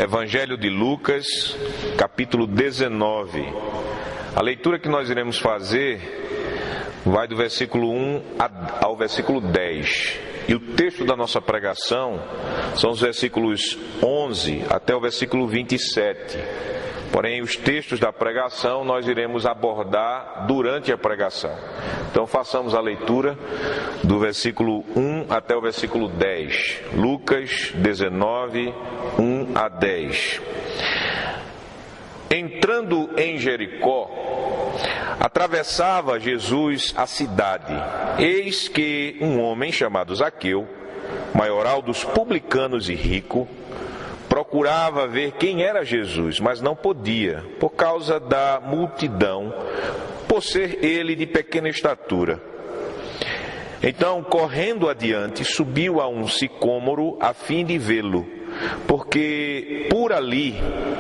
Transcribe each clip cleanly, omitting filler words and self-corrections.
Evangelho de Lucas, capítulo 19. A leitura que nós iremos fazer vai do versículo 1 ao versículo 10. E o texto da nossa pregação são os versículos 11 até o versículo 27. Porém, os textos da pregação nós iremos abordar durante a pregação. Então, façamos a leitura do versículo 1 até o versículo 10. Lucas 19, 1 a 10. Entrando em Jericó, atravessava Jesus a cidade. Eis que um homem chamado Zaqueu, maioral dos publicanos e rico, procurava ver quem era Jesus, mas não podia, por causa da multidão, por ser ele de pequena estatura. Então, correndo adiante, subiu a um sicômoro a fim de vê-lo, porque por ali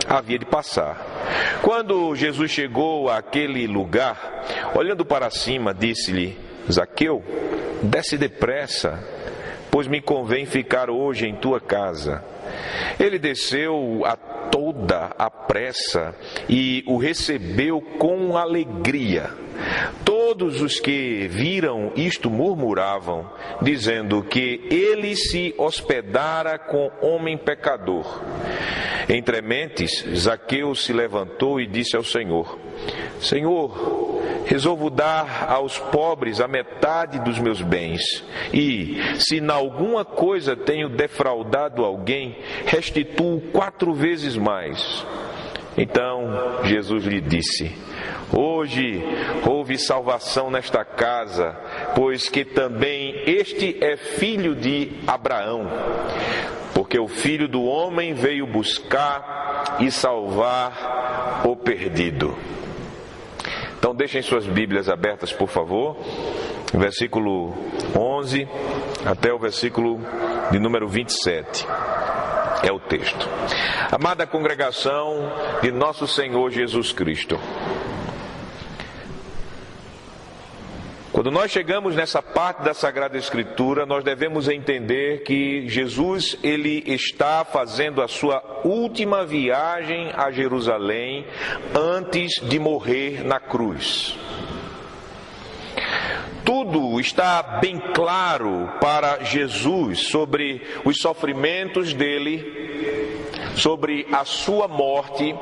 havia de passar. Quando Jesus chegou àquele lugar, olhando para cima, disse-lhe: Zaqueu, desce depressa, pois me convém ficar hoje em tua casa. Ele desceu a toda a pressa e o recebeu com alegria. Todos os que viram isto murmuravam, dizendo que ele se hospedara com homem pecador. Entre mentes, Zaqueu se levantou e disse ao Senhor: Senhor, resolvo dar aos pobres a metade dos meus bens, e, se em alguma coisa tenho defraudado alguém, restituo 4 vezes mais. Então Jesus lhe disse: Hoje houve salvação nesta casa, pois que também este é filho de Abraão. Porque o Filho do Homem veio buscar e salvar o perdido. Então deixem suas Bíblias abertas, por favor, versículo 11 até o versículo de número 27. É o texto. Amada congregação de nosso Senhor Jesus Cristo, quando nós chegamos nessa parte da Sagrada Escritura, nós devemos entender que Jesus, ele está fazendo a sua última viagem a Jerusalém antes de morrer na cruz. Tudo está bem claro para Jesus sobre os sofrimentos dele, sobre a sua morte,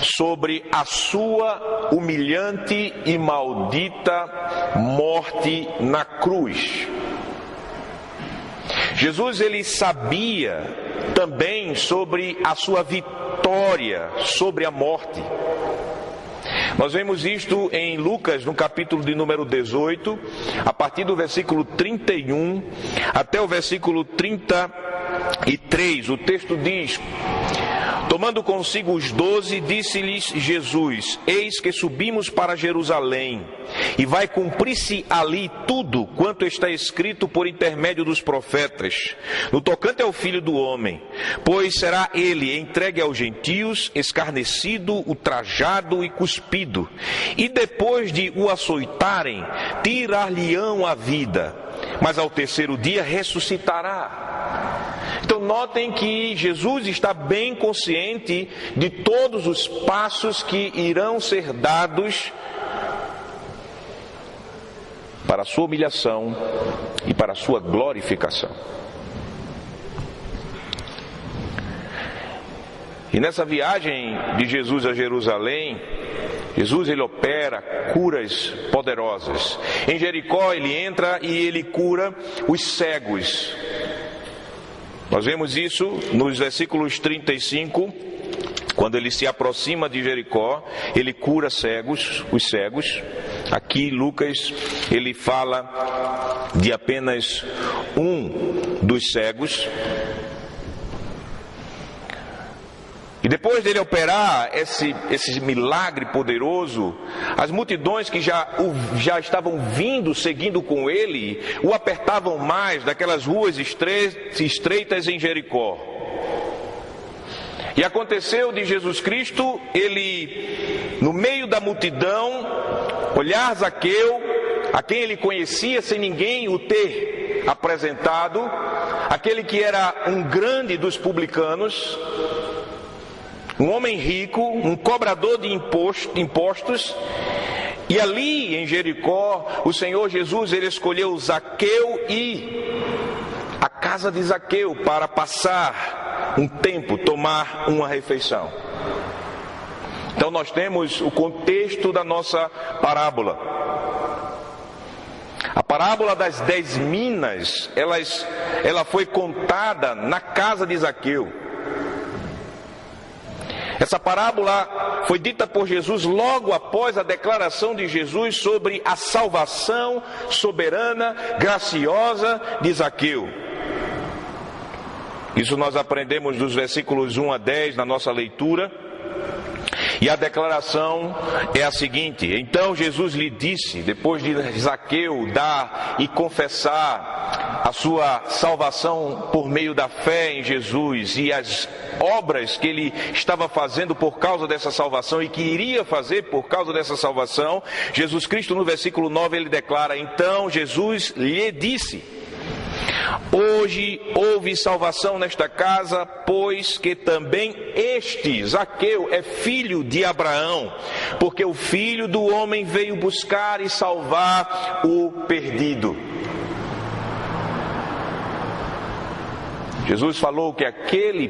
sobre a sua humilhante e maldita morte na cruz. Jesus, ele sabia também sobre a sua vitória sobre a morte. Nós vemos isto em Lucas, no capítulo de número 18, a partir do versículo 31 até o versículo 33. O texto diz: Tomando consigo os 12, disse-lhes Jesus: Eis que subimos para Jerusalém, e vai cumprir-se ali tudo quanto está escrito por intermédio dos profetas, no tocante ao Filho do Homem. Pois será ele entregue aos gentios, escarnecido, ultrajado e cuspido, e depois de o açoitarem, tirar-lhe-ão a vida, mas ao terceiro dia ressuscitará. Então notem que Jesus está bem consciente de todos os passos que irão ser dados para a sua humilhação e para a sua glorificação. E nessa viagem de Jesus a Jerusalém, Jesus, ele opera curas poderosas. Em Jericó ele entra e ele cura os cegos. Nós vemos isso nos versículos 35, quando ele se aproxima de Jericó, ele cura os cegos. Aqui Lucas, ele fala de apenas um dos cegos. E depois dele operar esse milagre poderoso, as multidões que já estavam vindo, seguindo com ele, o apertavam mais daquelas ruas estreitas em Jericó. E aconteceu de Jesus Cristo, ele, no meio da multidão, olhar Zaqueu, a quem ele conhecia sem ninguém o ter apresentado, aquele que era um grande dos publicanos, um homem rico, um cobrador de impostos. E ali em Jericó, o Senhor Jesus, ele escolheu Zaqueu e a casa de Zaqueu para passar um tempo, tomar uma refeição. Então nós temos o contexto da nossa parábola. A parábola das 10 minas, ela foi contada na casa de Zaqueu. Essa parábola foi dita por Jesus logo após a declaração de Jesus sobre a salvação soberana, graciosa de Zaqueu. Isso nós aprendemos dos versículos 1 a 10 na nossa leitura. E a declaração é a seguinte: então Jesus lhe disse, depois de Zaqueu dar e confessar a sua salvação por meio da fé em Jesus e as obras que ele estava fazendo por causa dessa salvação e que iria fazer por causa dessa salvação, Jesus Cristo no versículo 9 ele declara: então Jesus lhe disse: hoje houve salvação nesta casa, pois que também este, Zaqueu, é filho de Abraão, porque o Filho do Homem veio buscar e salvar o perdido. Jesus falou que aquele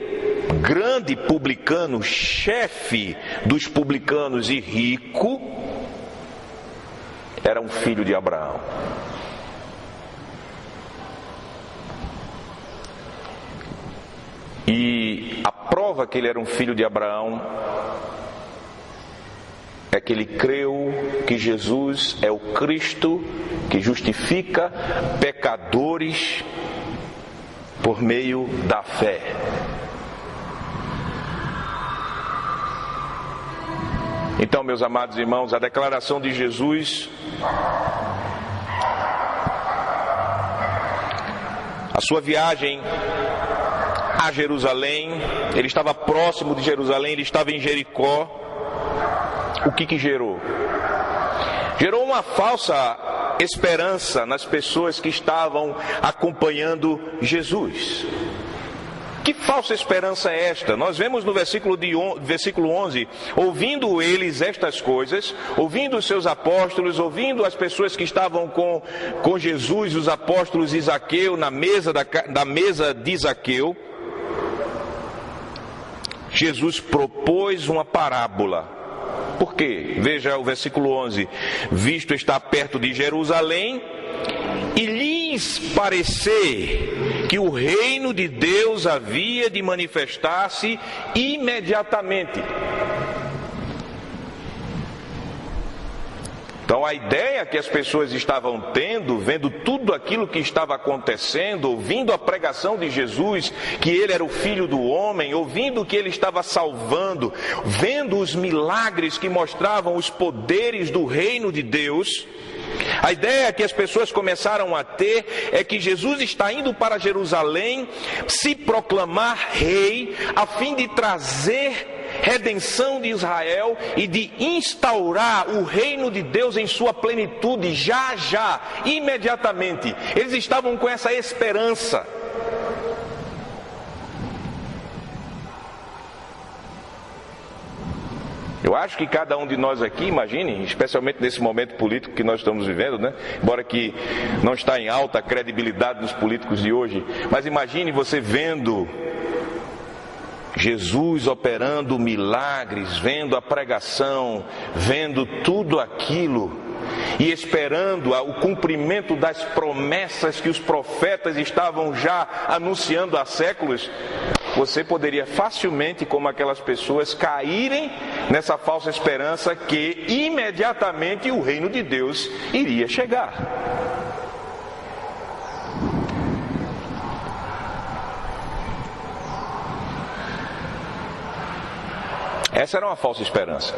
grande publicano, chefe dos publicanos e rico, era um filho de Abraão. E a prova que ele era um filho de Abraão é que ele creu que Jesus é o Cristo que justifica pecadores por meio da fé. Então, meus amados irmãos, a declaração de Jesus, a sua viagem a Jerusalém, ele estava próximo de Jerusalém, ele estava em Jericó. O que gerou? Gerou uma falsa esperança nas pessoas que estavam acompanhando Jesus. Que falsa esperança é esta? Nós vemos no versículo 11, ouvindo eles estas coisas, ouvindo os seus apóstolos, ouvindo as pessoas que estavam com Jesus, os apóstolos e Zaqueu, na mesa da mesa de Zaqueu, Jesus propôs uma parábola. Por quê? Veja o versículo 11. Visto estar perto de Jerusalém, e lhes parecer que o reino de Deus havia de manifestar-se imediatamente. Então a ideia que as pessoas estavam tendo, vendo tudo aquilo que estava acontecendo, ouvindo a pregação de Jesus, que ele era o Filho do Homem, ouvindo que ele estava salvando, vendo os milagres que mostravam os poderes do reino de Deus, a ideia que as pessoas começaram a ter é que Jesus está indo para Jerusalém se proclamar rei, a fim de trazer redenção de Israel e de instaurar o reino de Deus em sua plenitude, já, imediatamente. Eles estavam com essa esperança. Eu acho que cada um de nós aqui, imagine, especialmente nesse momento político que nós estamos vivendo, né? Embora que não está em alta a credibilidade dos políticos de hoje, mas imagine você vendo Jesus operando milagres, vendo a pregação, vendo tudo aquilo e esperando o cumprimento das promessas que os profetas estavam já anunciando há séculos. Você poderia facilmente, como aquelas pessoas, caírem nessa falsa esperança que imediatamente o reino de Deus iria chegar. Essa era uma falsa esperança.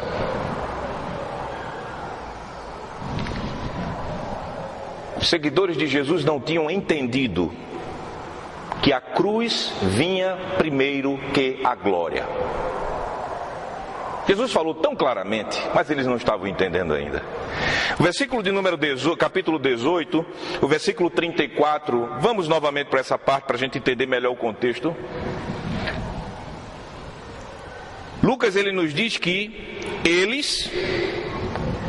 Os seguidores de Jesus não tinham entendido que a cruz vinha primeiro que a glória. Jesus falou tão claramente, mas eles não estavam entendendo ainda. O versículo de número 18, capítulo 18, o versículo 34, vamos novamente para essa parte para a gente entender melhor o contexto. Lucas ele nos diz que eles,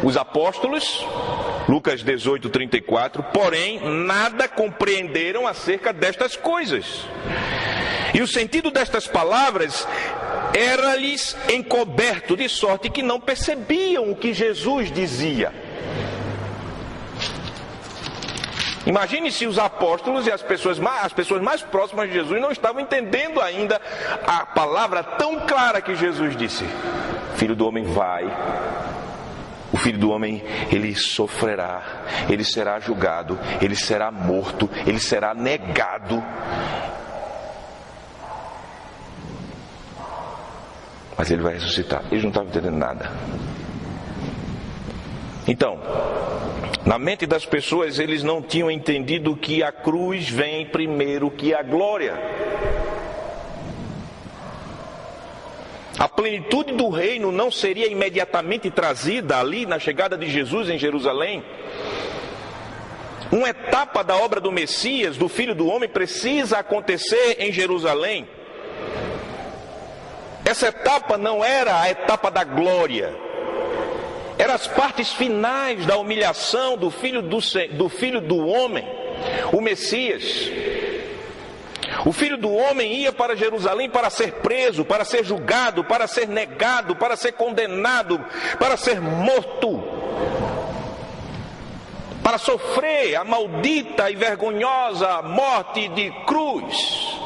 os apóstolos, Lucas 18:34, porém nada compreenderam acerca destas coisas. E o sentido destas palavras era-lhes encoberto, de sorte que não percebiam o que Jesus dizia. Imagine se os apóstolos e as pessoas mais próximas de Jesus não estavam entendendo ainda a palavra tão clara que Jesus disse: Filho do homem vai, o Filho do homem, ele sofrerá, ele será julgado, ele será morto, ele será negado. Mas ele vai ressuscitar. Eles não estavam entendendo nada. Então, na mente das pessoas, eles não tinham entendido que a cruz vem primeiro que a glória. A plenitude do reino não seria imediatamente trazida ali na chegada de Jesus em Jerusalém. Uma etapa da obra do Messias, do Filho do Homem, precisa acontecer em Jerusalém. Essa etapa não era a etapa da glória. Eram as partes finais da humilhação do Filho do Homem, o Messias. O Filho do Homem ia para Jerusalém para ser preso, para ser julgado, para ser negado, para ser condenado, para ser morto, para sofrer a maldita e vergonhosa morte de cruz.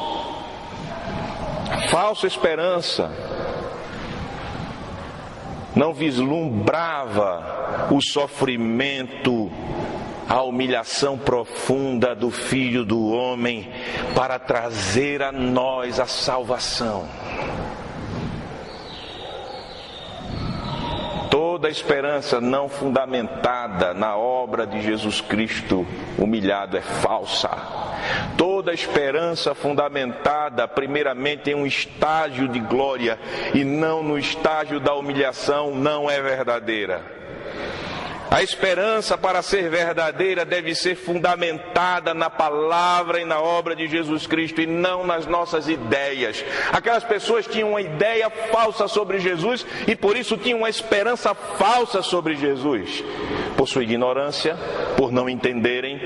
Falsa esperança não vislumbrava o sofrimento, a humilhação profunda do Filho do Homem para trazer a nós a salvação. Toda esperança não fundamentada na obra de Jesus Cristo humilhado é falsa. Toda esperança fundamentada primeiramente em um estágio de glória e não no estágio da humilhação não é verdadeira. A esperança, para ser verdadeira, deve ser fundamentada na palavra e na obra de Jesus Cristo e não nas nossas ideias. Aquelas pessoas tinham uma ideia falsa sobre Jesus e por isso tinham uma esperança falsa sobre Jesus. Por sua ignorância, por não entenderem,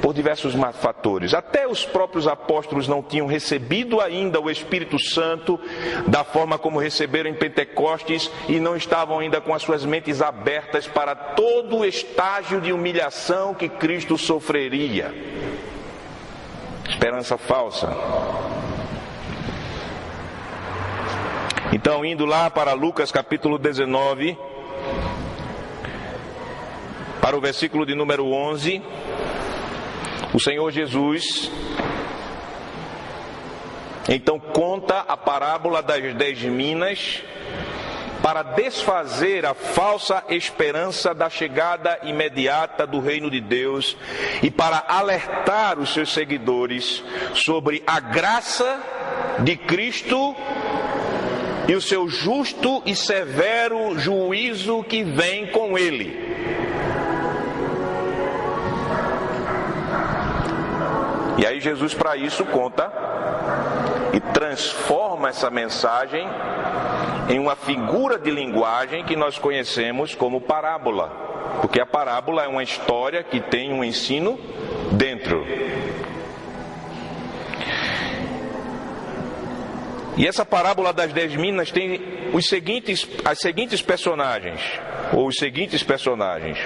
por diversos fatores. Até os próprios apóstolos não tinham recebido ainda o Espírito Santo da forma como receberam em Pentecostes e não estavam ainda com as suas mentes abertas para todo o estágio de humilhação que Cristo sofreria. Esperança falsa. Então, indo lá para Lucas capítulo 19, para o versículo de número 11, o Senhor Jesus então conta a parábola das 10 minas para desfazer a falsa esperança da chegada imediata do reino de Deus e para alertar os seus seguidores sobre a graça de Cristo e o seu justo e severo juízo que vem com ele. E aí Jesus para isso conta e transforma essa mensagem em uma figura de linguagem que nós conhecemos como parábola. Porque a parábola é uma história que tem um ensino dentro. E essa parábola das 10 minas tem as seguintes personagens, ou os seguintes personagens.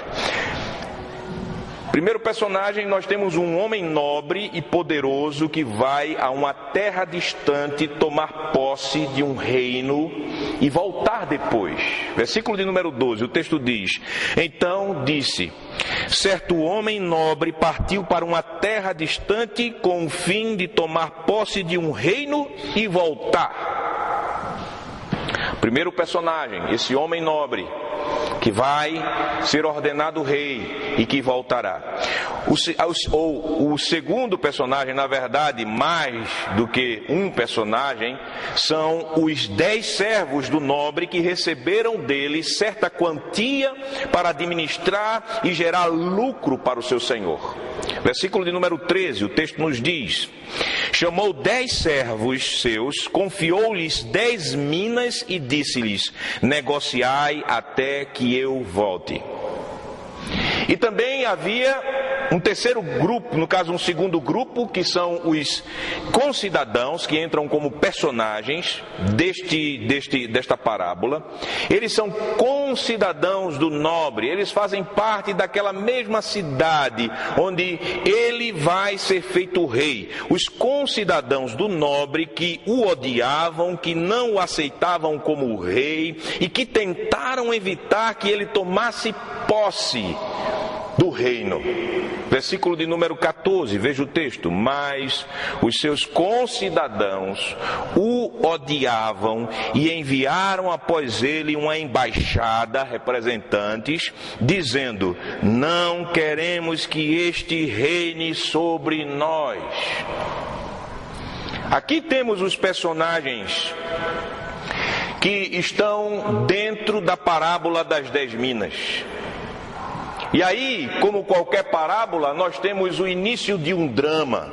Primeiro personagem, nós temos um homem nobre e poderoso que vai a uma terra distante tomar posse de um reino e voltar depois. Versículo de número 12, o texto diz: Então disse, certo homem nobre partiu para uma terra distante com o fim de tomar posse de um reino e voltar. Primeiro personagem, esse homem nobre, que vai ser ordenado rei e que voltará. O segundo personagem, na verdade, mais do que um personagem, são os 10 servos do nobre que receberam dele certa quantia para administrar e gerar lucro para o seu senhor. Versículo de número 13, o texto nos diz: chamou 10 servos seus, confiou-lhes 10 minas e disse-lhes: negociai até que eu volte. E também havia um terceiro grupo, no caso um segundo grupo, que são os concidadãos, que entram como personagens desta parábola. Eles são concidadãos do nobre, eles fazem parte daquela mesma cidade onde ele vai ser feito rei. Os concidadãos do nobre que o odiavam, que não o aceitavam como rei e que tentaram evitar que ele tomasse posse do reino. Versículo de número 14, veja o texto. Mas os seus concidadãos o odiavam e enviaram após ele uma embaixada, representantes, dizendo: não queremos que este reine sobre nós. Aqui temos os personagens que estão dentro da parábola das 10 minas. E aí, como qualquer parábola, nós temos o início de um drama.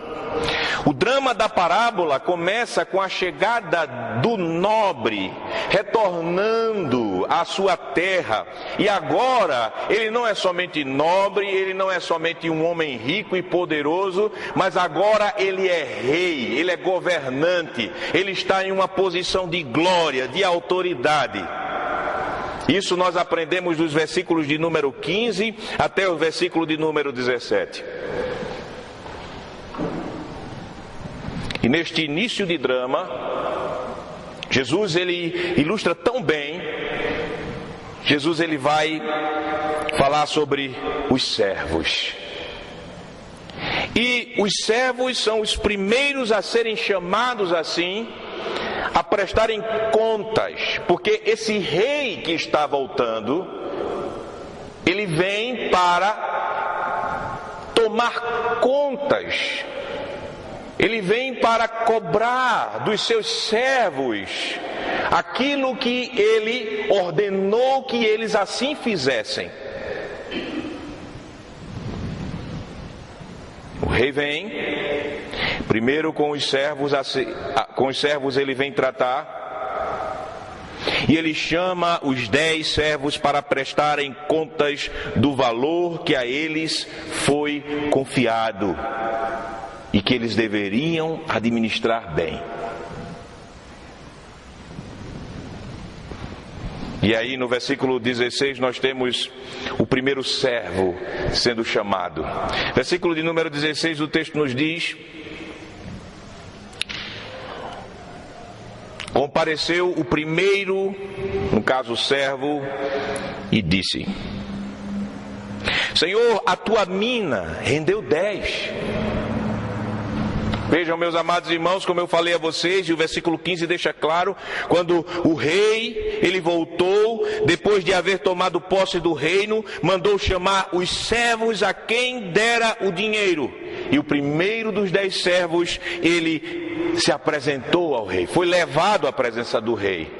O drama da parábola começa com a chegada do nobre, retornando à sua terra. E agora, ele não é somente nobre, ele não é somente um homem rico e poderoso, mas agora ele é rei, ele é governante, ele está em uma posição de glória, de autoridade. Isso nós aprendemos dos versículos de número 15 até o versículo de número 17. E neste início de drama, Jesus ele ilustra tão bem. Jesus ele vai falar sobre os servos. E os servos são os primeiros a serem chamados assim, a prestarem contas, porque esse rei que está voltando, ele vem para tomar contas, ele vem para cobrar dos seus servos aquilo que ele ordenou que eles assim fizessem. O rei vem, primeiro com os servos ele vem tratar, e ele chama os 10 servos para prestarem contas do valor que a eles foi confiado e que eles deveriam administrar bem. E aí no versículo 16 nós temos o primeiro servo sendo chamado. Versículo de número 16 o texto nos diz: compareceu o primeiro, no caso o servo, e disse: Senhor, a tua mina rendeu 10. Vejam, meus amados irmãos, como eu falei a vocês, e o versículo 15 deixa claro, quando o rei, ele voltou, depois de haver tomado posse do reino, mandou chamar os servos a quem dera o dinheiro. E o primeiro dos 10 servos, ele se apresentou ao rei, foi levado à presença do rei.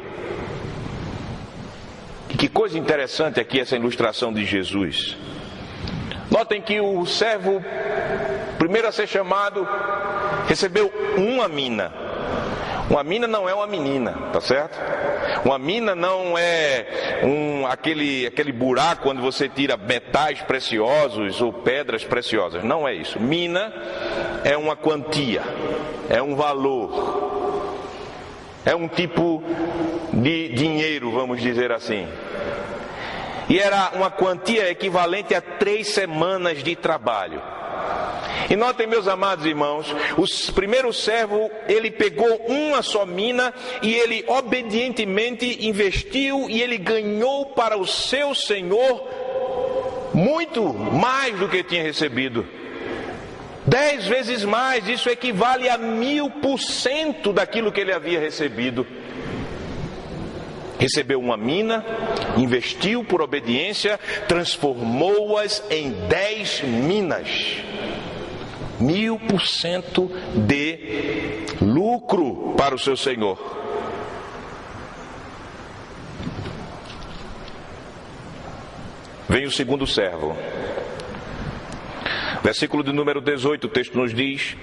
E que coisa interessante aqui essa ilustração de Jesus. Notem que o servo, primeiro a ser chamado, recebeu uma mina. Uma mina não é uma menina, tá certo? Uma mina não é aquele buraco onde você tira metais preciosos ou pedras preciosas. Não é isso. Mina é uma quantia, é um valor, é um tipo de dinheiro, vamos dizer assim. E era uma quantia equivalente a 3 semanas de trabalho. E notem, meus amados irmãos, o primeiro servo, ele pegou uma só mina e ele obedientemente investiu e ele ganhou para o seu senhor muito mais do que tinha recebido. 10 vezes mais, isso equivale a 1000% daquilo que ele havia recebido. Recebeu uma mina, investiu por obediência, transformou-as em 10 minas. 1000% de lucro para o seu senhor. Vem o segundo servo. Versículo de número 18, o texto nos diz: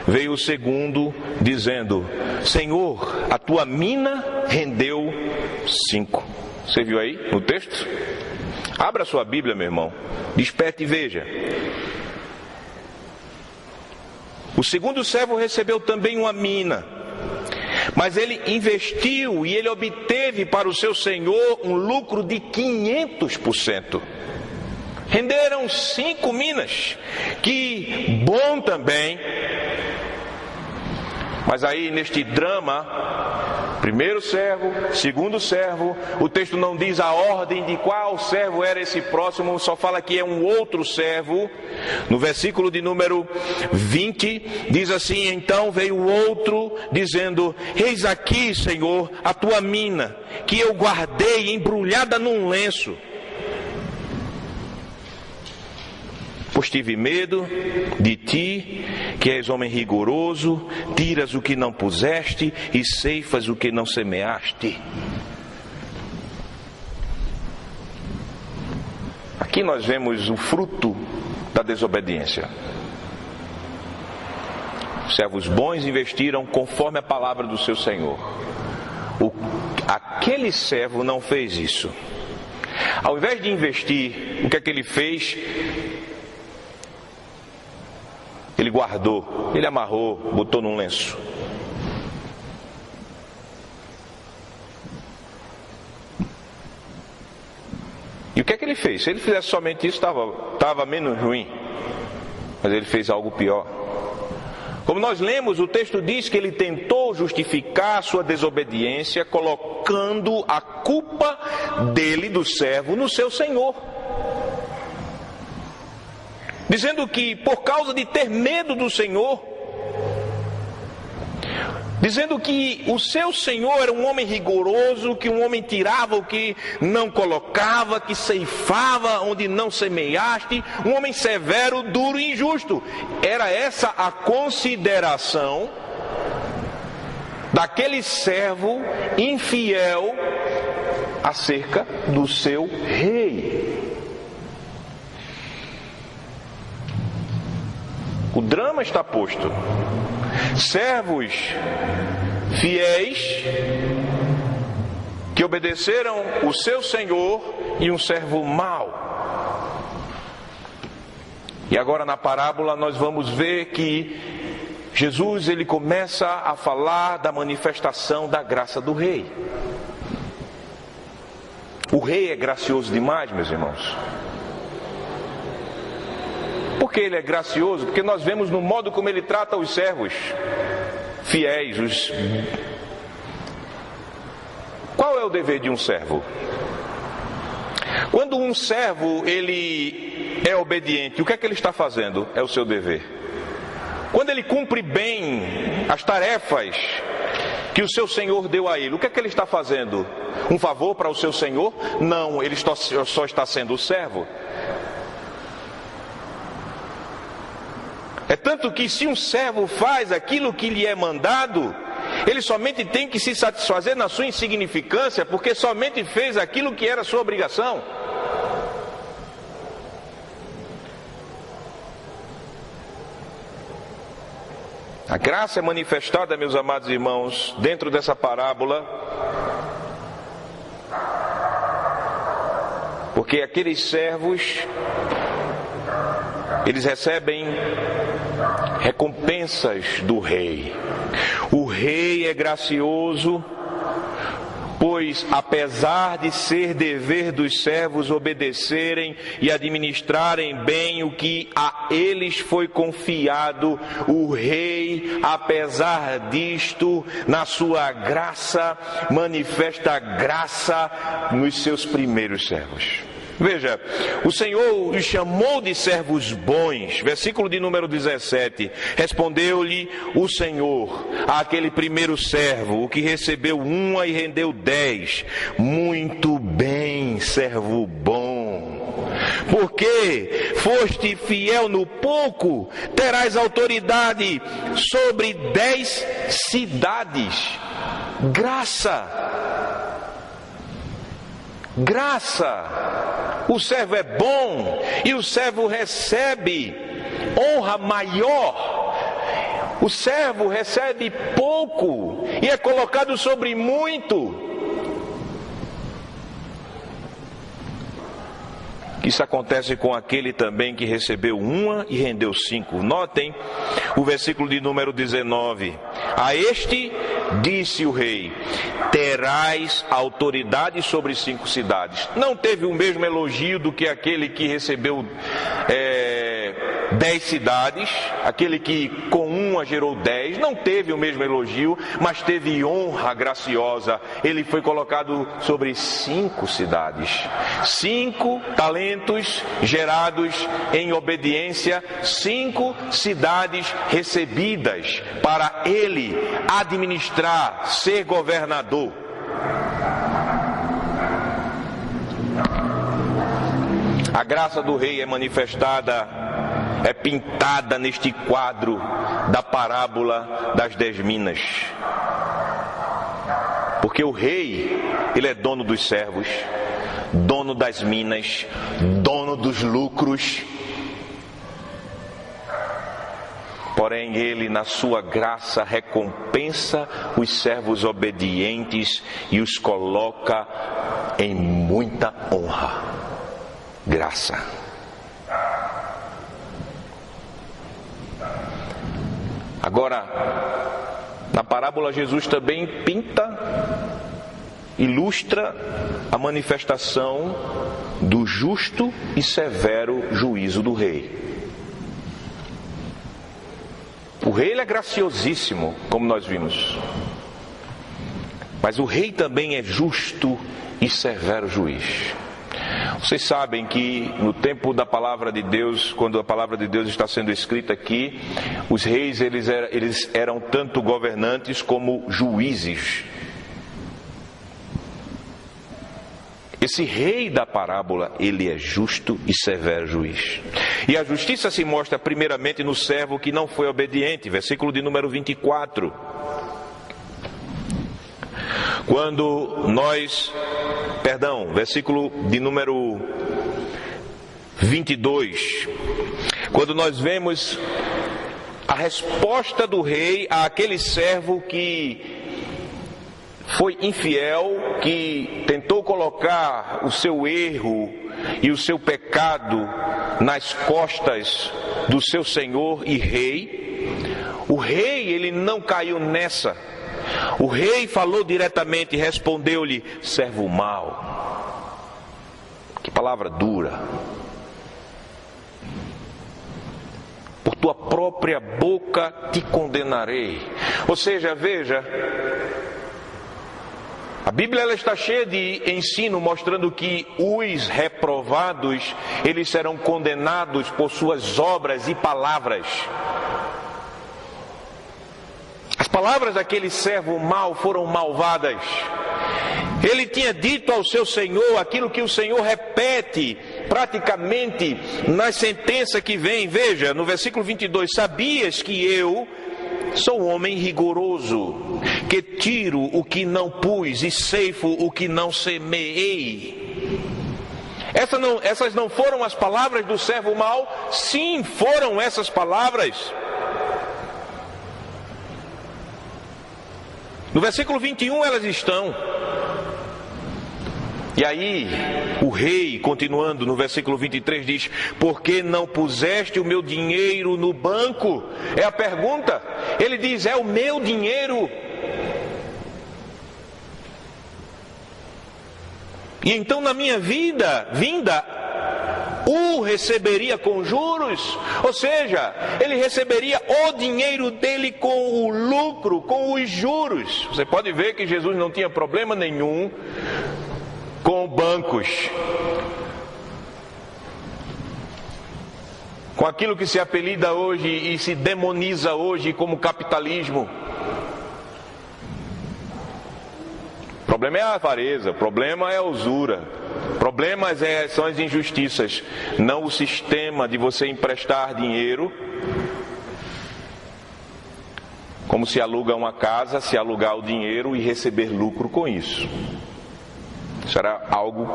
Veio o segundo, dizendo: Senhor, a tua mina rendeu 5. Você viu aí no texto? Abra sua Bíblia, meu irmão. Desperte e veja. O segundo servo recebeu também uma mina, mas ele investiu e ele obteve para o seu senhor um lucro de 500%. Renderam 5 minas. Que bom também. Mas aí neste drama, primeiro servo, segundo servo, o texto não diz a ordem de qual servo era esse próximo, só fala que é um outro servo. No versículo de número 20, diz assim: então veio o outro, dizendo: eis aqui, Senhor, a tua mina, que eu guardei embrulhada num lenço. Pois tive medo de ti, que és homem rigoroso, tiras o que não puseste e ceifas o que não semeaste. Aqui nós vemos o fruto da desobediência. Os servos bons investiram conforme a palavra do seu senhor. Aquele servo não fez isso. Ao invés de investir, o que é que ele fez? Ele guardou, ele amarrou, botou num lenço. E o que é que ele fez? Se ele fizesse somente isso, estava menos ruim. Mas ele fez algo pior. Como nós lemos, o texto diz que ele tentou justificar sua desobediência, colocando a culpa dele, do servo, no seu senhor. Dizendo que por causa de ter medo do Senhor, dizendo que o seu Senhor era um homem rigoroso, que um homem tirava o que não colocava, que ceifava onde não semeaste, um homem severo, duro e injusto. Era essa a consideração daquele servo infiel acerca do seu rei. O drama está posto. Servos fiéis que obedeceram o seu senhor e um servo mau. E agora na parábola nós vamos ver que Jesus ele começa a falar da manifestação da graça do rei. O rei é gracioso demais, meus irmãos. Por que ele é gracioso? Porque nós vemos no modo como ele trata os servos fiéis. Qual é o dever de um servo? Quando um servo ele é obediente, o que é que ele está fazendo? É o seu dever. Quando ele cumpre bem as tarefas que o seu senhor deu a ele, o que é que ele está fazendo? Um favor para o seu senhor? Não, ele só está sendo o servo. É tanto que se um servo faz aquilo que lhe é mandado, ele somente tem que se satisfazer na sua insignificância, porque somente fez aquilo que era sua obrigação. A graça é manifestada, meus amados irmãos, dentro dessa parábola, porque aqueles servos, eles recebem recompensas do rei. O rei é gracioso, pois apesar de ser dever dos servos obedecerem e administrarem bem o que a eles foi confiado, o rei, apesar disto, na sua graça, manifesta graça nos seus primeiros servos. Veja, o Senhor os chamou de servos bons. Versículo de número 17. Respondeu-lhe o Senhor àquele primeiro servo, o que recebeu 1 e rendeu 10. Muito bem, servo bom. Porque foste fiel no pouco, terás autoridade sobre 10 cidades. Graça. O servo é bom e o servo recebe honra maior. O servo recebe pouco e é colocado sobre muito. Isso acontece com aquele também que recebeu 1 e rendeu 5. Notem o versículo de número 19. A este disse o rei: terás autoridade sobre 5 cidades. Não teve o mesmo elogio do que aquele que recebeu 10 cidades, aquele que com 1 gerou 10, não teve o mesmo elogio, mas teve honra graciosa. Ele foi colocado sobre 5 cidades. 5 talentos gerados em obediência, 5 cidades recebidas para ele administrar, ser governador. A graça do rei é manifestada, é pintada neste quadro da parábola das 10 minas. Porque o rei, ele é dono dos servos, dono das minas, dono dos lucros. Porém, ele, na sua graça, recompensa os servos obedientes e os coloca em muita honra. Graça. Agora, na parábola, Jesus também ilustra a manifestação do justo e severo juízo do rei. O rei, ele é graciosíssimo, como nós vimos. Mas o rei também é justo e severo juiz. Vocês sabem que no tempo da palavra de Deus, quando a palavra de Deus está sendo escrita aqui, os reis eles eram tanto governantes como juízes. Esse rei da parábola, ele é justo e severo juiz. E a justiça se mostra primeiramente no servo que não foi obediente, versículo de número 24. Versículo de número 22. Quando nós vemos a resposta do rei àquele servo que foi infiel, que tentou colocar o seu erro e o seu pecado nas costas do seu senhor e rei. O rei, ele não caiu nessa. O rei falou diretamente, respondeu-lhe: servo mau. Que palavra dura. Por tua própria boca te condenarei. Ou seja, veja, a Bíblia ela está cheia de ensino mostrando que os reprovados, eles serão condenados por suas obras e palavras. As palavras daquele servo mau foram malvadas. Ele tinha dito ao seu senhor aquilo que o Senhor repete praticamente na sentença que vem. Veja, no versículo 22, sabias que eu sou um homem rigoroso, que tiro o que não pus e ceifo o que não semeei. Essas não foram as palavras do servo mau? Sim, foram essas palavras. No versículo 21 elas estão. E aí, o rei, continuando no versículo 23, diz: por que não puseste o meu dinheiro no banco? É a pergunta. Ele diz: é o meu dinheiro. E então na minha vinda, o receberia com juros, ou seja, ele receberia o dinheiro dele com o lucro, com os juros. Você pode ver que Jesus não tinha problema nenhum com bancos, com aquilo que se apelida hoje e se demoniza hoje como capitalismo. O problema é a avareza, o problema é a usura, problemas são as injustiças, não o sistema de você emprestar dinheiro, como se aluga uma casa, se alugar o dinheiro e receber lucro com isso. Isso era algo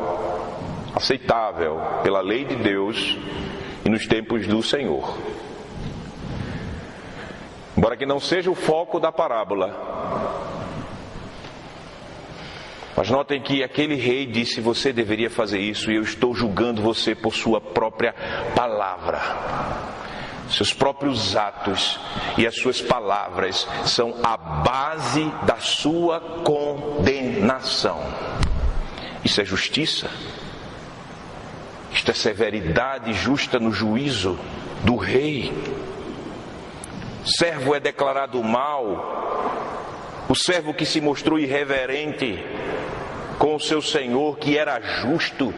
aceitável pela lei de Deus e nos tempos do Senhor. embora que não seja o foco da parábola. Mas notem que aquele rei disse: você deveria fazer isso, e eu estou julgando você por sua própria palavra. Seus próprios atos e as suas palavras são a base da sua condenação. Isso é justiça. Isto é severidade justa no juízo do rei. Servo é declarado mau. O servo que se mostrou irreverente com o seu senhor, que era justo,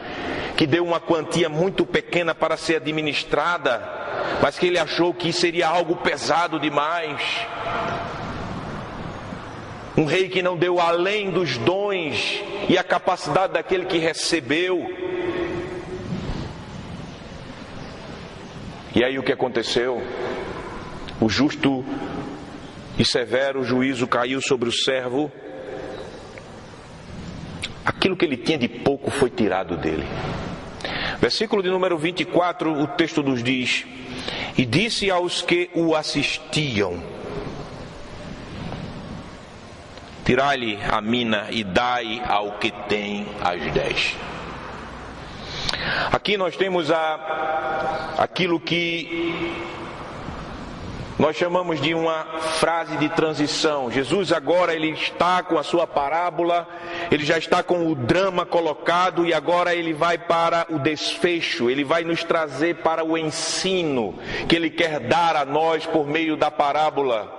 que deu uma quantia muito pequena para ser administrada, mas que ele achou que seria algo pesado demais. Um rei que não deu além dos dons e a capacidade daquele que recebeu. E aí o que aconteceu? O justo e severo juízo caiu sobre o servo. Aquilo que ele tinha de pouco foi tirado dele. Versículo de número 24, o texto nos diz: e disse aos que o assistiam: tirai-lhe a mina e dai ao que tem as 10. Aqui nós temos aquilo que nós chamamos de uma frase de transição. Jesus agora ele está com a sua parábola, ele já está com o drama colocado e agora ele vai para o desfecho, ele vai nos trazer para o ensino que ele quer dar a nós por meio da parábola.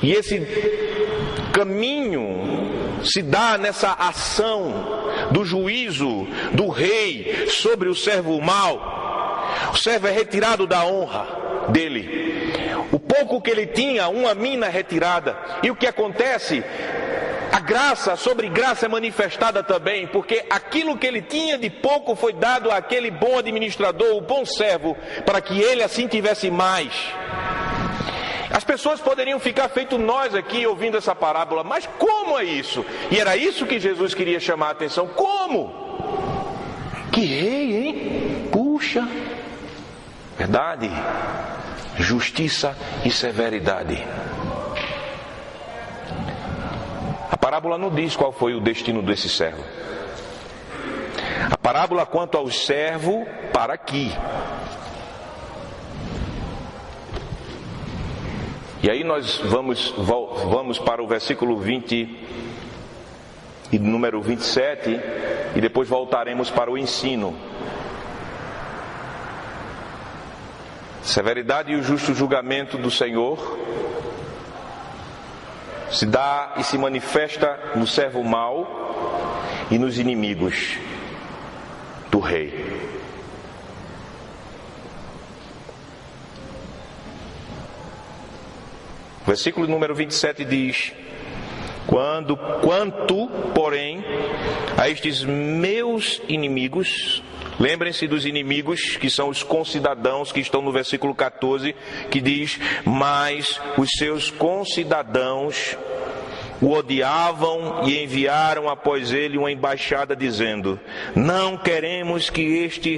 E esse caminho se dá nessa ação do juízo do rei sobre o servo mau. O servo é retirado da honra dele. O pouco que ele tinha, uma mina retirada. E o que acontece? A graça sobre graça é manifestada também, porque aquilo que ele tinha de pouco foi dado àquele bom administrador, o bom servo, para que ele assim tivesse mais. As pessoas poderiam ficar feito nós aqui ouvindo essa parábola, mas como é isso? E era isso que Jesus queria chamar a atenção. Como? Que rei, hein? Puxa! Verdade, justiça e severidade. A parábola não diz qual foi o destino desse servo. A parábola quanto ao servo para aqui. E aí nós vamos para o versículo 20 e número 27 e depois voltaremos para o ensino. Severidade e o justo julgamento do Senhor se dá e se manifesta no servo mau e nos inimigos do rei. O versículo número 27 diz: quanto, porém, a estes meus inimigos. Lembrem-se dos inimigos, que são os concidadãos, que estão no versículo 14, que diz: mas os seus concidadãos o odiavam e enviaram após ele uma embaixada dizendo: não queremos que este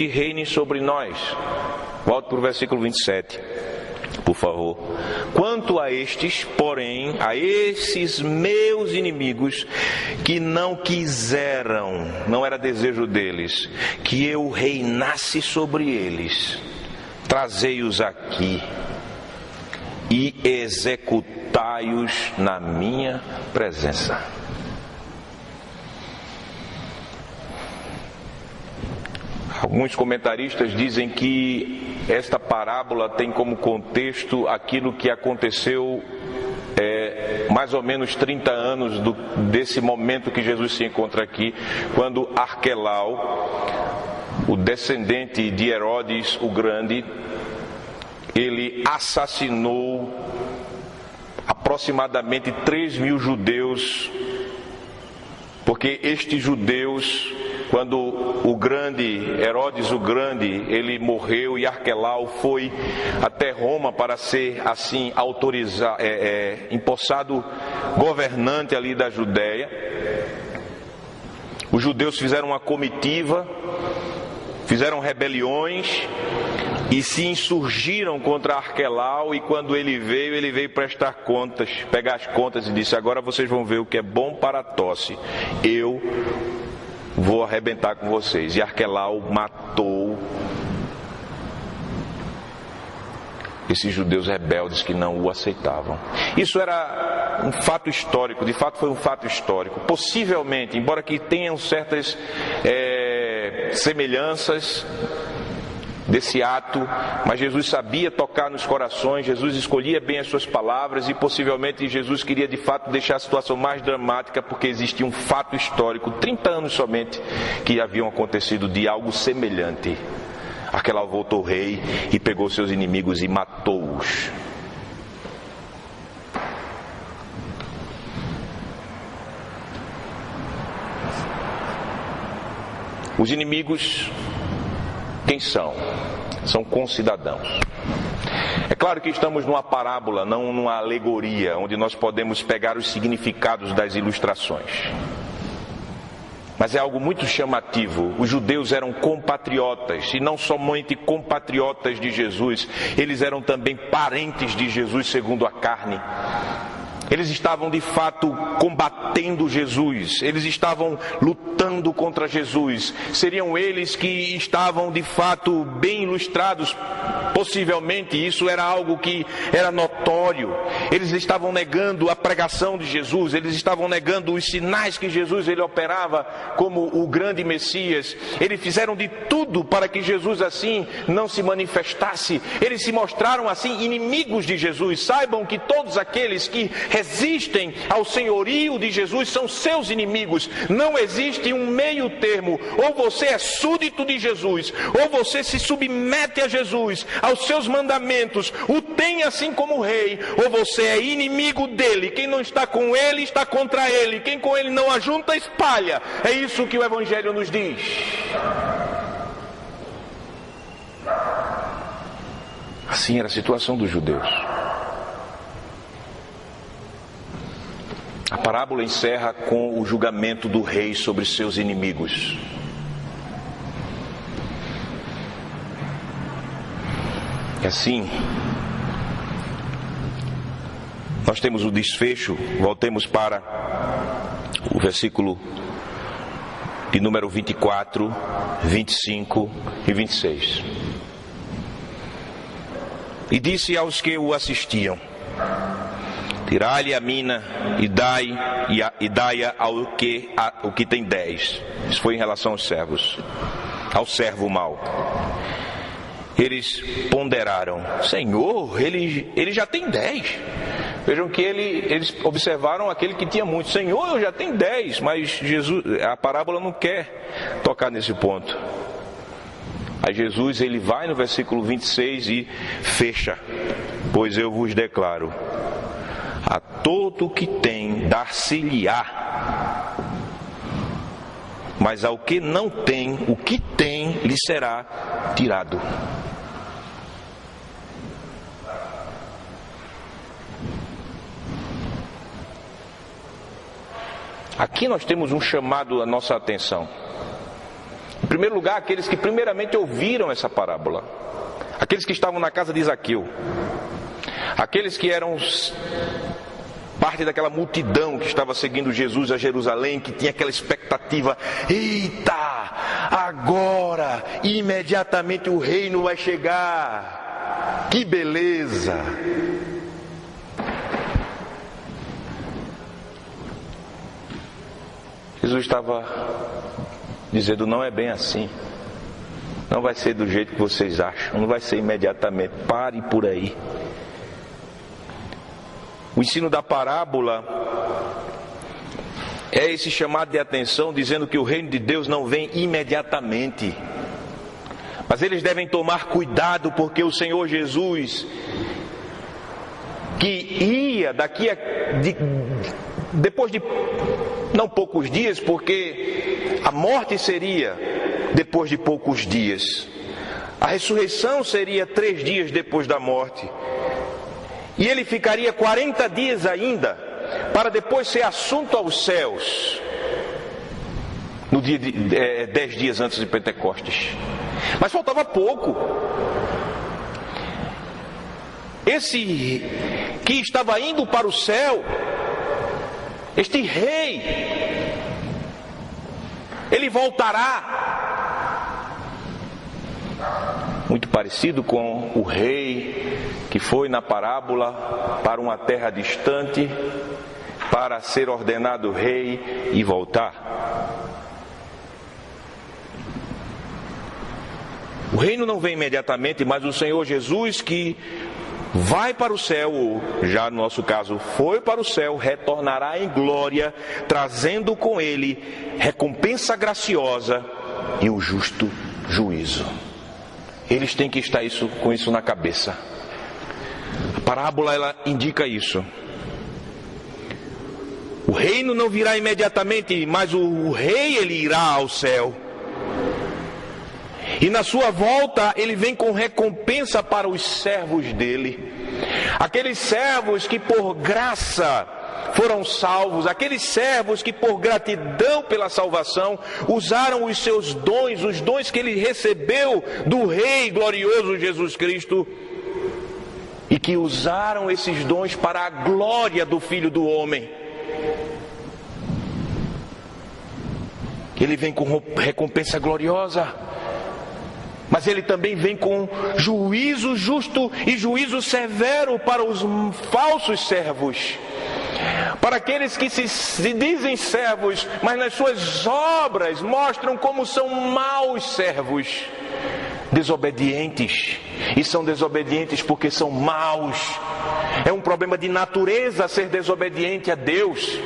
reine sobre nós. Volte para o versículo 27. Por favor. Quanto a estes, porém, a esses meus inimigos, que não quiseram, não era desejo deles, que eu reinasse sobre eles, trazei-os aqui e executai-os na minha presença. Alguns comentaristas dizem que esta parábola tem como contexto aquilo que aconteceu mais ou menos 30 anos desse momento que Jesus se encontra aqui, quando Arquelau, o descendente de Herodes o Grande, ele assassinou aproximadamente 3.000 judeus, porque estes judeus, quando o grande Herodes o Grande, ele morreu e Arquelau foi até Roma para ser assim autorizado, empossado governante ali da Judéia. Os judeus fizeram uma comitiva, fizeram rebeliões e se insurgiram contra Arquelau, e quando ele veio prestar contas, pegar as contas e disse: agora vocês vão ver o que é bom para a tosse, eu vou arrebentar com vocês. E Arquelau matou esses judeus rebeldes que não o aceitavam. Isso era um fato histórico, de fato foi um fato histórico. Possivelmente, embora que tenham certas semelhanças desse ato, mas Jesus sabia tocar nos corações, Jesus escolhia bem as suas palavras, e possivelmente Jesus queria de fato deixar a situação mais dramática, porque existia um fato histórico, 30 anos somente, que haviam acontecido de algo semelhante. Arquelau voltou rei e pegou seus inimigos e matou-os. Os inimigos, quem são? São concidadãos. É claro que estamos numa parábola, não numa alegoria, onde nós podemos pegar os significados das ilustrações. Mas é algo muito chamativo. Os judeus eram compatriotas, e não somente compatriotas de Jesus, eles eram também parentes de Jesus segundo a carne. Eles estavam de fato combatendo Jesus, eles estavam lutando contra Jesus. Seriam eles que estavam de fato bem ilustrados, possivelmente isso era algo que era notório. Eles estavam negando a pregação de Jesus, eles estavam negando os sinais que Jesus ele operava como o grande Messias. Eles fizeram de tudo para que Jesus assim não se manifestasse. Eles se mostraram assim inimigos de Jesus. Saibam que todos aqueles que resistem ao senhorio de Jesus são seus inimigos. Não existe um meio termo. Ou você é súdito de Jesus, ou você se submete a Jesus, aos seus mandamentos, o tem assim como rei, ou você é inimigo dele. Quem não está com ele está contra ele. Quem com ele não ajunta, espalha. É isso que o Evangelho nos diz. Assim era a situação dos judeus. A parábola encerra com o julgamento do rei sobre seus inimigos. E assim, nós temos o desfecho. Voltemos para o versículo de número 24, 25 e 26. E disse aos que o assistiam: tirai-lhe a mina e dai-a ao que tem 10. Isso foi em relação aos servos, ao servo mau. Eles ponderaram: Senhor, ele já tem 10. Vejam que eles observaram aquele que tinha muito. Senhor, eu já tenho 10. Mas Jesus, a parábola não quer tocar nesse ponto. Aí Jesus ele vai no versículo 26 e fecha: pois eu vos declaro, a todo o que tem dar-se-lhe-á, mas ao que não tem, o que tem lhe será tirado. Aqui nós temos um chamado à nossa atenção. Em primeiro lugar, aqueles que primeiramente ouviram essa parábola, aqueles que estavam na casa de Zaqueu, aqueles que eram parte daquela multidão que estava seguindo Jesus a Jerusalém, que tinha aquela expectativa: eita, agora, imediatamente o reino vai chegar, que beleza! Jesus estava dizendo: não é bem assim, não vai ser do jeito que vocês acham, não vai ser imediatamente, pare por aí. O ensino da parábola é esse chamado de atenção, dizendo que o reino de Deus não vem imediatamente, mas eles devem tomar cuidado, porque o Senhor Jesus, que ia depois de não poucos dias, porque a morte seria depois de poucos dias, a ressurreição seria 3 dias depois da morte, e ele ficaria 40 dias ainda, para depois ser assunto aos céus, no dia 10 dias antes de Pentecostes. Mas faltava pouco. Esse que estava indo para o céu, este rei, ele voltará. Muito parecido com o rei que foi na parábola para uma terra distante para ser ordenado rei e voltar. O reino não vem imediatamente, mas o Senhor Jesus, que vai para o céu, ou já no nosso caso foi para o céu, retornará em glória, trazendo com ele recompensa graciosa e o justo juízo. Eles têm que estar com isso na cabeça. A parábola, ela indica isso. O reino não virá imediatamente, mas o rei, ele irá ao céu. E na sua volta, ele vem com recompensa para os servos dele. Aqueles servos que por graça foram salvos, aqueles servos que por gratidão pela salvação usaram os seus dons, os dons que ele recebeu do Rei glorioso Jesus Cristo, e que usaram esses dons para a glória do Filho do Homem. Ele vem com recompensa gloriosa, mas ele também vem com juízo justo e juízo severo para os falsos servos. Para aqueles que se dizem servos, mas nas suas obras mostram como são maus servos, desobedientes. E são desobedientes porque são maus. É um problema de natureza ser desobediente a Deus.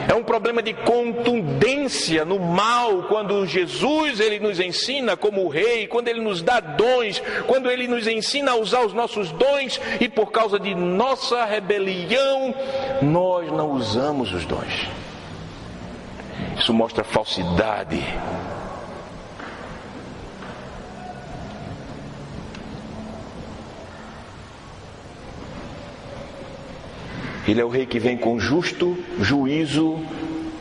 É um problema de contundência no mal, quando Jesus, ele nos ensina como rei, quando ele nos dá dons, quando ele nos ensina a usar os nossos dons, e por causa de nossa rebelião, nós não usamos os dons. Isso mostra falsidade. Ele é o rei que vem com justo juízo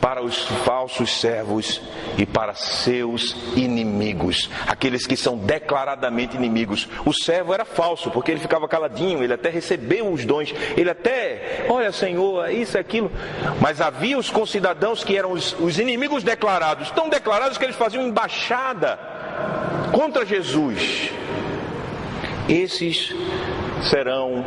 para os falsos servos e para seus inimigos, aqueles que são declaradamente inimigos. O servo era falso, porque ele ficava caladinho, ele até recebeu os dons, ele até, olha Senhor, isso, aquilo. Mas havia os concidadãos que eram os inimigos declarados, tão declarados que eles faziam embaixada contra Jesus. Esses serão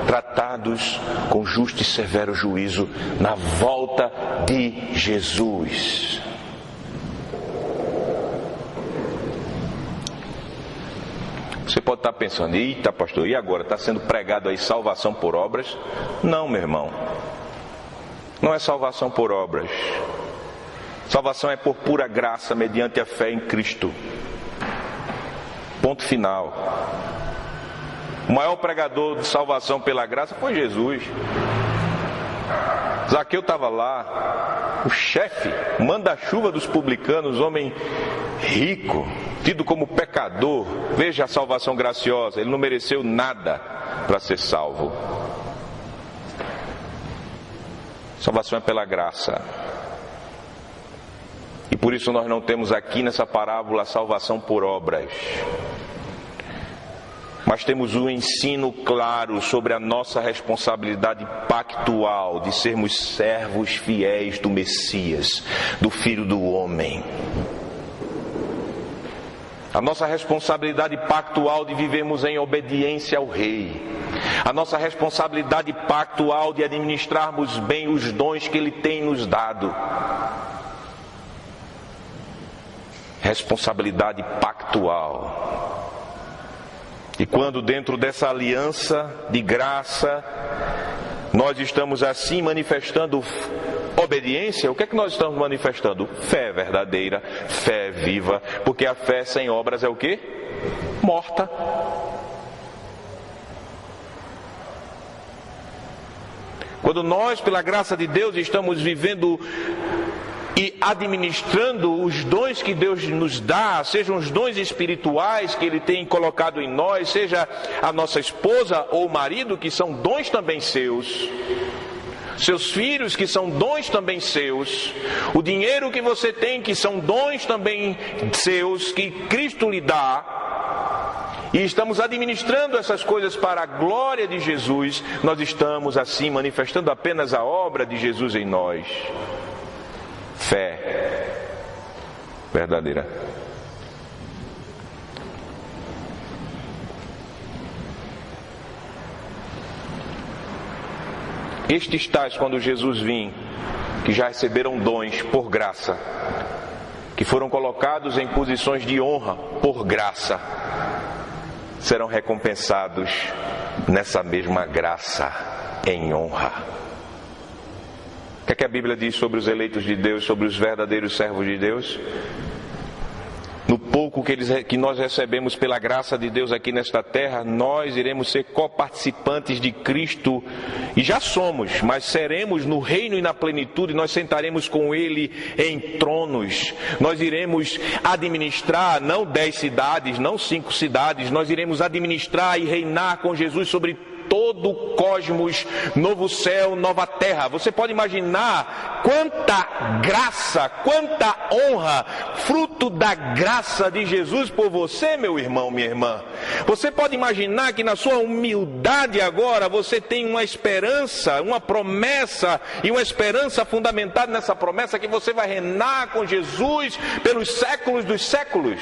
tratados com justo e severo juízo na volta de Jesus. Você pode estar pensando, eita pastor, e agora? Está sendo pregado aí salvação por obras? Não, meu irmão. Não é salvação por obras. Salvação é por pura graça, mediante a fé em Cristo. Ponto final. O maior pregador de salvação pela graça foi Jesus. Zaqueu estava lá, o chefe, manda-chuva dos publicanos, homem rico, tido como pecador. Veja a salvação graciosa, ele não mereceu nada para ser salvo. Salvação é pela graça. E por isso nós não temos aqui nessa parábola a salvação por obras. Mas temos um ensino claro sobre a nossa responsabilidade pactual de sermos servos fiéis do Messias, do Filho do Homem. A nossa responsabilidade pactual de vivermos em obediência ao Rei. A nossa responsabilidade pactual de administrarmos bem os dons que Ele tem nos dado. Responsabilidade pactual. E quando dentro dessa aliança de graça, nós estamos assim manifestando obediência, o que é que nós estamos manifestando? Fé verdadeira, fé viva, porque a fé sem obras é o quê? Morta. Quando nós, pela graça de Deus, estamos vivendo e administrando os dons que Deus nos dá, sejam os dons espirituais que Ele tem colocado em nós, seja a nossa esposa ou o marido, que são dons também seus. seus filhos que são dons também seus, o dinheiro que você tem que são dons também seus, que Cristo lhe dá, e estamos administrando essas coisas para a glória de Jesus, nós estamos assim manifestando apenas a obra de Jesus em nós. Fé verdadeira. Estes tais, quando Jesus vir, que já receberam dons por graça, que foram colocados em posições de honra por graça, serão recompensados nessa mesma graça em honra. O que a Bíblia diz sobre os eleitos de Deus, sobre os verdadeiros servos de Deus? No pouco que nós recebemos pela graça de Deus aqui nesta terra, nós iremos ser coparticipantes de Cristo, e já somos, mas seremos no reino e na plenitude, nós sentaremos com Ele em tronos, nós iremos administrar, não 10 cidades, não 5 cidades, nós iremos administrar e reinar com Jesus sobre todo o cosmos, novo céu, nova terra. Você pode imaginar quanta graça, quanta honra, fruto da graça de Jesus por você, meu irmão, minha irmã. Você pode imaginar que na sua humildade agora você tem uma esperança, uma promessa, e uma esperança fundamentada nessa promessa, que você vai reinar com Jesus pelos séculos dos séculos.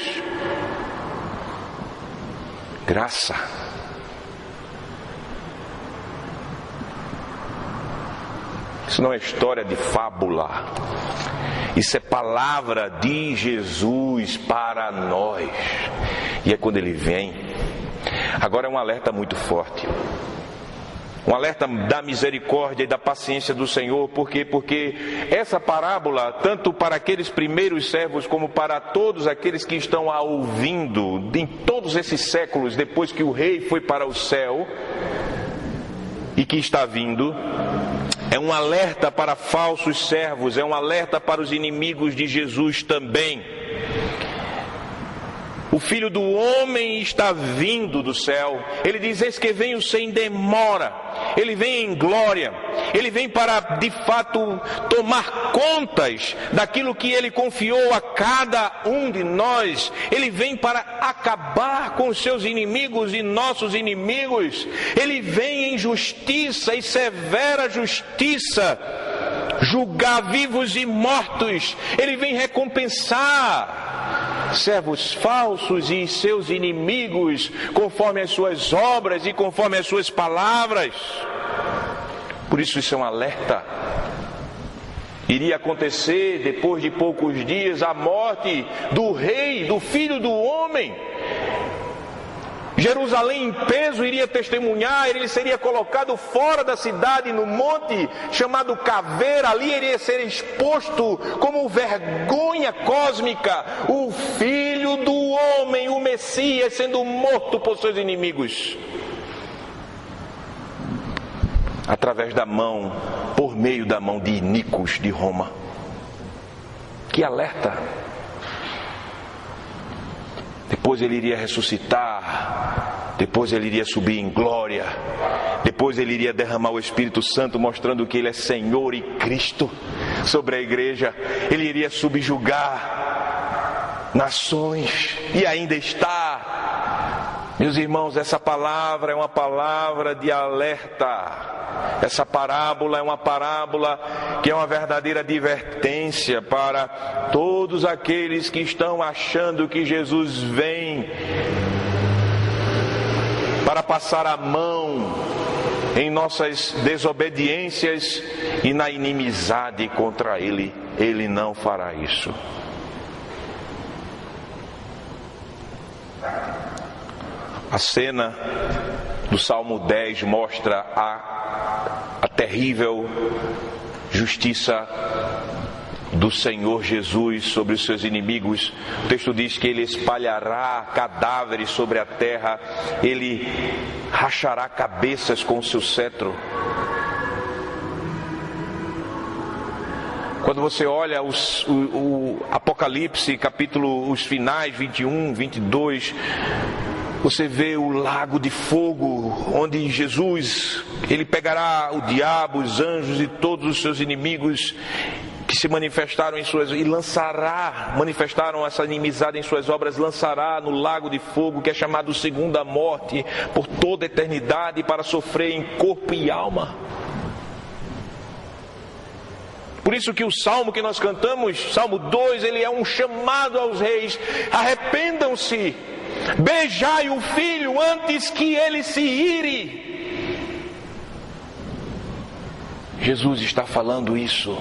Graça. Isso não é história de fábula. Isso é palavra de Jesus para nós. E é quando Ele vem. Agora é um alerta muito forte. Um alerta da misericórdia e da paciência do Senhor. Por quê? Porque essa parábola, tanto para aqueles primeiros servos como para todos aqueles que estão a ouvindo, em todos esses séculos, depois que o rei foi para o céu e que está vindo, é um alerta para falsos servos, é um alerta para os inimigos de Jesus também. O Filho do Homem está vindo do céu. Ele diz: eis que venho sem demora. Ele vem em glória. Ele vem para, de fato, tomar contas daquilo que Ele confiou a cada um de nós. Ele vem para acabar com os seus inimigos e nossos inimigos. Ele vem em justiça e severa justiça, julgar vivos e mortos. Ele vem recompensar servos falsos e seus inimigos, conforme as suas obras e conforme as suas palavras. Por isso é um alerta. Iria acontecer depois de poucos dias a morte do rei, do Filho do Homem. Jerusalém em peso iria testemunhar, ele seria colocado fora da cidade, no monte chamado Caveira. Ali iria ser exposto como vergonha cósmica, o Filho do Homem, o Messias, sendo morto por seus inimigos, através da mão, por meio da mão de iníquos de Roma. Que alerta! Depois Ele iria ressuscitar, depois Ele iria subir em glória, depois Ele iria derramar o Espírito Santo, mostrando que Ele é Senhor e Cristo sobre a igreja. Ele iria subjugar nações, e ainda está. Meus irmãos, essa palavra é uma palavra de alerta. Essa parábola é uma parábola que é uma verdadeira advertência para todos aqueles que estão achando que Jesus vem para passar a mão em nossas desobediências e na inimizade contra Ele. Ele não fará isso. A cena do Salmo 10 mostra a terrível justiça do Senhor Jesus sobre os seus inimigos. O texto diz que Ele espalhará cadáveres sobre a terra, Ele rachará cabeças com o seu cetro. Quando você olha o Apocalipse, capítulo, os finais 21, 22, Você vê o lago de fogo, onde Jesus, ele pegará o diabo, os anjos e todos os seus inimigos que se manifestaram em suas, e manifestaram essa inimizade em suas obras, lançará no lago de fogo, que é chamado segunda morte, por toda a eternidade, para sofrer em corpo e alma. Por isso que o salmo que nós cantamos, Salmo 2, ele é um chamado aos reis: arrependam-se, beijai o filho antes que ele se ire. Jesus está falando isso.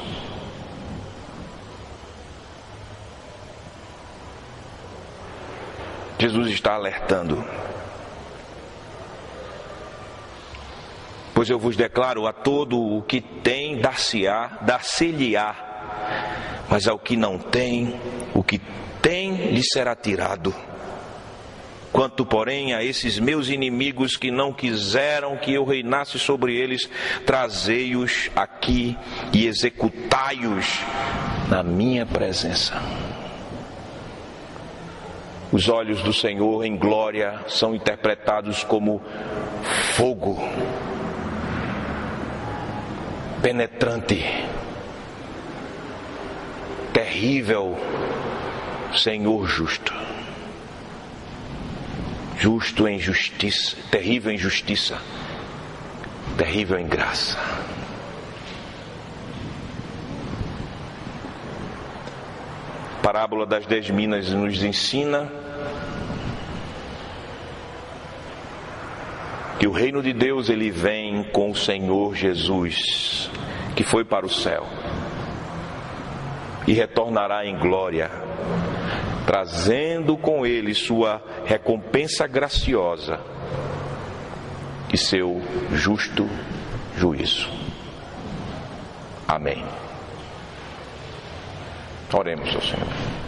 Jesus está alertando. Pois eu vos declaro: a todo o que tem, dar-se-lhe-á, mas ao que não tem, o que tem lhe será tirado. Quanto, porém, a esses meus inimigos que não quiseram que eu reinasse sobre eles, trazei-os aqui e executai-os na minha presença. Os olhos do Senhor em glória são interpretados como fogo penetrante, terrível Senhor justo. Justo em justiça, terrível em justiça, terrível em graça. A parábola das 10 minas nos ensina que o reino de Deus, ele vem com o Senhor Jesus, que foi para o céu e retornará em glória, trazendo com ele sua recompensa graciosa e seu justo juízo. Amém. Oremos ao Senhor.